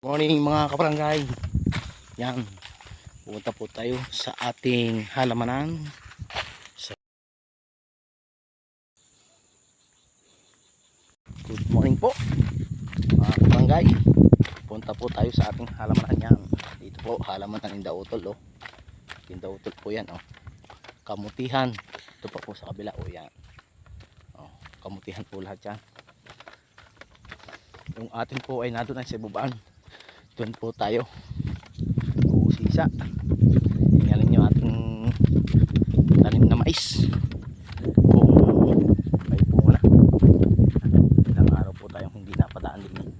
Morning mga kabarangay. Yan. Pupunta po tayo sa ating halamanan. Good morning po mga kabarangay. Pupunta po tayo sa ating halamanan. Yan. Dito po halamanan Indautol. Indautol po yan. Kamutihan. Ito pa po sa kabila. Yan. Kamutihan po lahat yan. Yung atin po ay nandun sa ibabaan. Doon po tayo sisa. Tingnan nyo ating tanim na mais kung may bunga na. Ilang araw po tayong hindi napadaan din.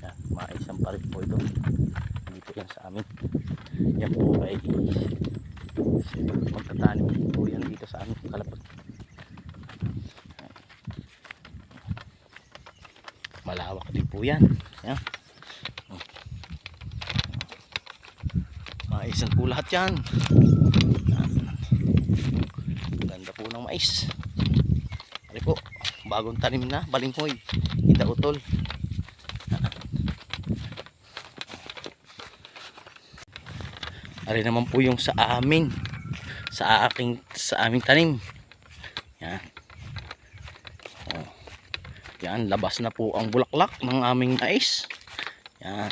Yan, maisang pa rin po ito dito yan sa amin. Yan po ay magtatanim po yan dito sa amin kalapot. Malawak din po yan. Yan. Maisan po lahat yan. Ganda po ng mais. Ano po, bagong tanim na balinghoy, Indautol. Ari naman po yung sa amin, sa aming tanim. Yan. Yan, labas na po ang bulaklak ng aming mais. Yan.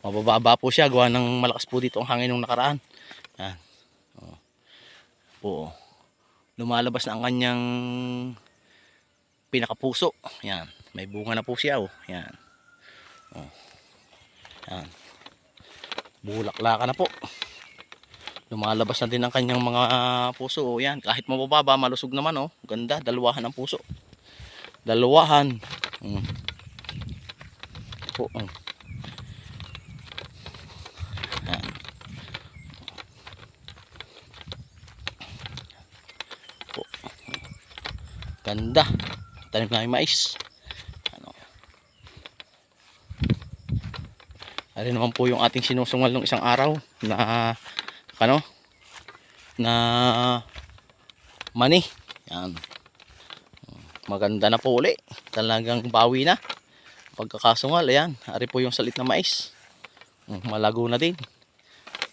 Mabababa po siya, gawa ng malakas po dito ang hangin nung nakaraan. Yan. Po. Lumalabas na ang kanyang pinakapuso. Yan. May bunga na po siya. Yan. Yan. Bulaklaka na po. Lumalabas na din ang kanyang mga puso. Yan. Kahit mabababa, malusog naman. Ganda. Dalawahan ang puso. Dalawahan. Po. Yan. Po. Ganda. Tanim na yung mais. Ari naman po yung ating sinusungal ng isang araw na na mani. Yan. Maganda na po uli. Talagang bawi na. Pagkakasungal, ayan. Ari po yung salit na mais. Malago na din.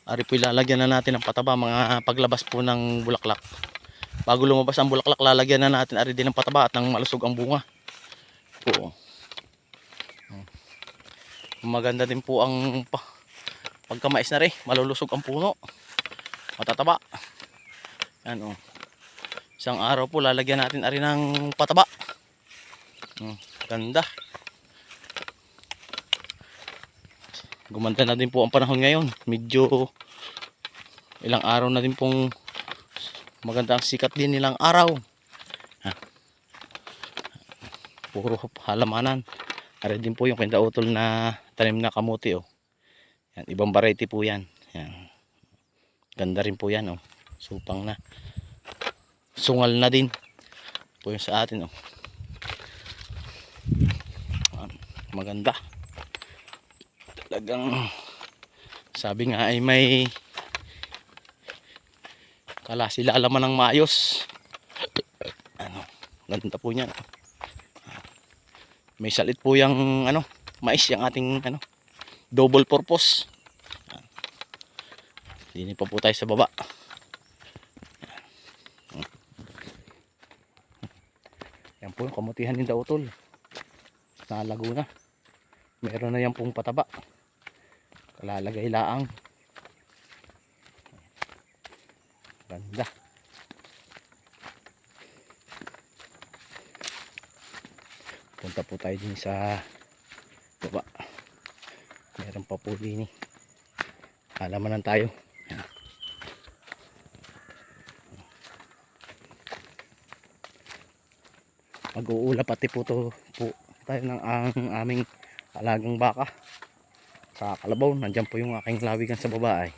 Ari po ilalagyan na natin ng pataba mga paglabas po ng bulaklak. Bago lumabas ang bulaklak, lalagyan na natin ari din ng pataba at ng malusog ang bunga. Po. Maganda din po ang pagkamais na rin. Malulusog ang puno. Matataba. Yan Isang araw po lalagyan natin ari ng pataba. Ganda. Gumanda na din po ang panahon ngayon. Medyo ilang araw na din pong maganda ang sikat din nilang araw. Puro halamanan. Ari din po yung Indautol na tanim na kamuti. Yan, ibang variety po yan. Yan. Ganda rin po yan. Supang na. Sungal na din po yung sa atin. Maganda. Talagang sabi nga ay may kalasilalaman ng maayos. Ganda po niyan. May salit po yung mais, yung ating double purpose. Dini pa po tayo sa baba. Yan po yung kamutihan ng Indautol. Nalago na. Meron na yan pong pataba. Kalalagay laang. Ganda. Punta po tayo din sa baba. Meron pa po din halamanan tayo. Mag-uula pati po tayo ng aming alagang baka sa kalabaw. Nandyan po yung aking lawigan sa baba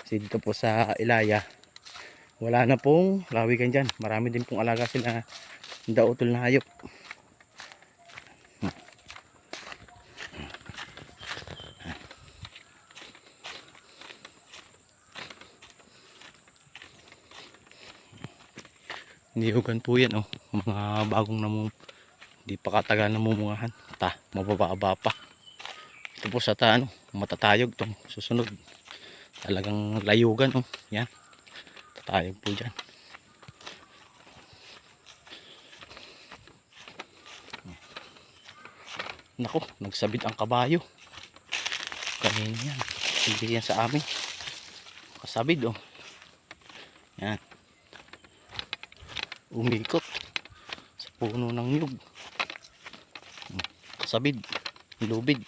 kasi dito po sa Ilaya wala na pong lawigan dyan. Marami din pong alaga sila Indautol na hayop. niyugan po yan, oh. Mga bagong di pa katagal namumungahan. Mabababa pa. Ito po sa matatayog tong susunod. Talagang layugan, oh. Yan. Tatayog po dyan. Nako, nagsabit ang kabayo. Kanina yan. Hindi yan sa amin. Kasabid, oh. Yan. Umikot sa puno ng nyug. Kasabid. Lubid.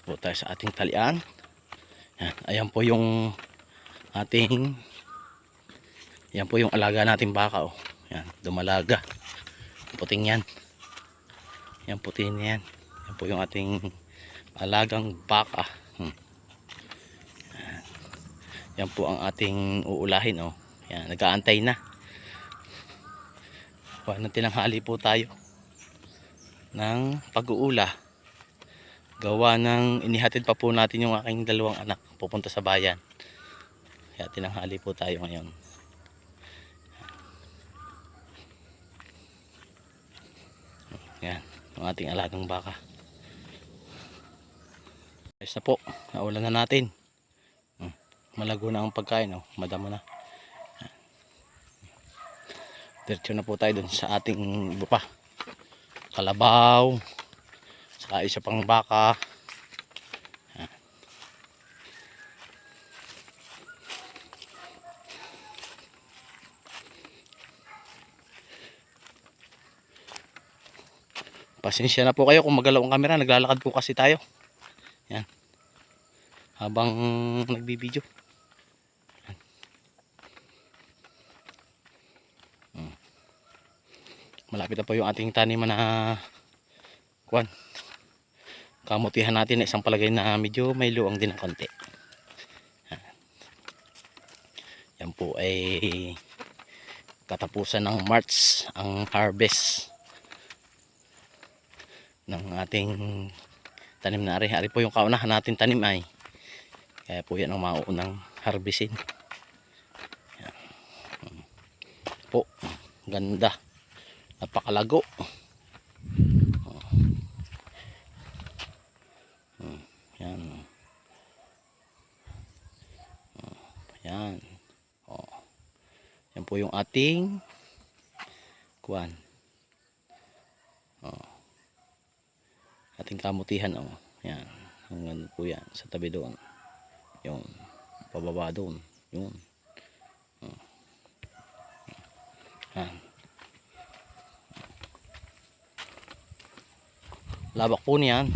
Po tayo sa ating talian. Yan. Ayan po yung yan po yung alaga nating baka, oh. Yan, dumalaga. Puting yan. Yan puting yan. Yan po yung ating alagang baka. Yan po ang ating uulahin, oh. Yan, nag-aantay na. Nang tinanghali po tayo ng pag-uula. Gawa ng inihatid pa po natin yung aking dalawang anak pupunta sa bayan. Kaya tinanghali po tayo ngayon. Yan, ang ating alagang baka. Ayos na po, naulan na natin. Malago na ang pagkain, oh. Madamo na. Diretso na po tayo dun sa ating iba pa. Kalabaw. Saka isa pang baka. Pasensya na po kayo kung magalaw ang camera. Naglalakad po kasi tayo. Yan. Habang nagbibideo. Malapit na po yung ating taniman na kamutihan natin na isang palagay na medyo may luwang din ng konti. Yan po ay katapusan ng March ang harvest ng ating tanim na ari. Ari po yung kaunahan natin tanim ay. Kaya po yan ang mauunang harvestin. Yan. Po, ganda. Napakalago. Yan. Yan. Oh. Yan po yung ating ating kamutihan, oh. Yan. Hanggang po yan sa tabi doon. Yung pababa doon. Yun. Yan. Labak po niyan.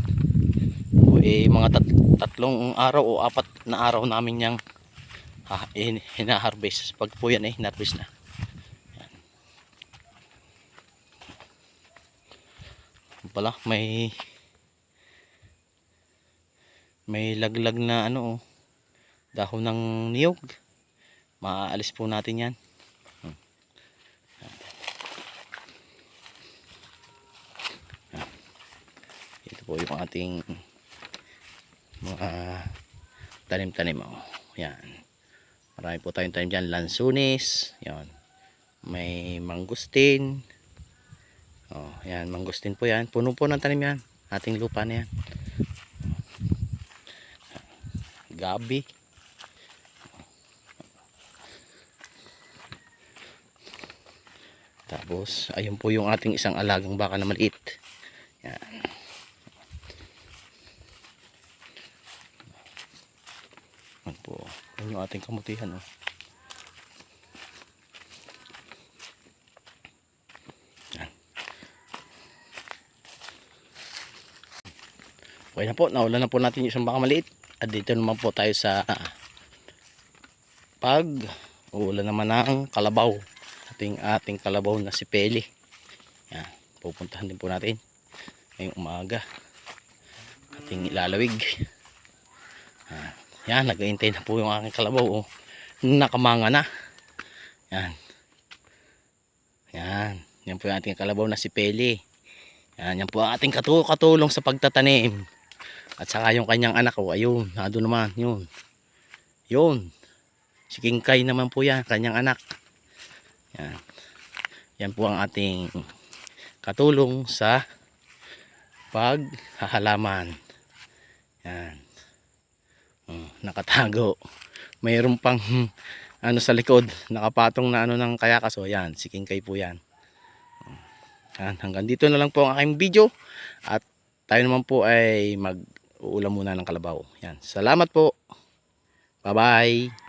Mga tatlong araw o 4 na araw namin yang hina-harvest. Pag po yan hinarvest na. Yan. Pala may laglag na dahon ng niyog. Maaalis po natin yan. Ito po yung ating mga tanim-tanim, oh. Yan. Marami po tayong tanim dyan. Lansunis. Yan. May mangustin. Oh, yan. Mangustin po yan. Puno po ng tanim yan. Ating lupa na yan. Gabi. Tapos, ayun po yung ating isang alagang baka na maliit. Yan. Po, yun yung ating kamutihan, oh. Yan. Okay na po, naulan na po natin yung isang baka maliit. At dito naman po tayo sa uulan naman ng kalabaw. Ating kalabaw na si Peli. Yan. pupuntahan din po natin ngayong umaga. Ating ilalawig. Yan, nag-aintay na po yung aking kalabaw. Oh. Nakamanga na. Yan. Yan. Yan po yung ating kalabaw na si Peli. Yan po ang ating katulong sa pagtatanim. At saka yung kanyang anak. Oh, ayun. Nado naman. Yun. Yun. Si Kingkay naman po yan. Kanyang anak. Yan. Yan po ang ating katulong sa paghahalaman. Yan. Nakatago. Mayroon pang ano sa likod, nakapatong na ano ng kayakas. So yan, si Kingkay po yan. Yan, hanggang dito na lang po ang aking video. At tayo naman po ay mag-uulam muna ng kalabaw. Yan. Salamat po. Bye-bye.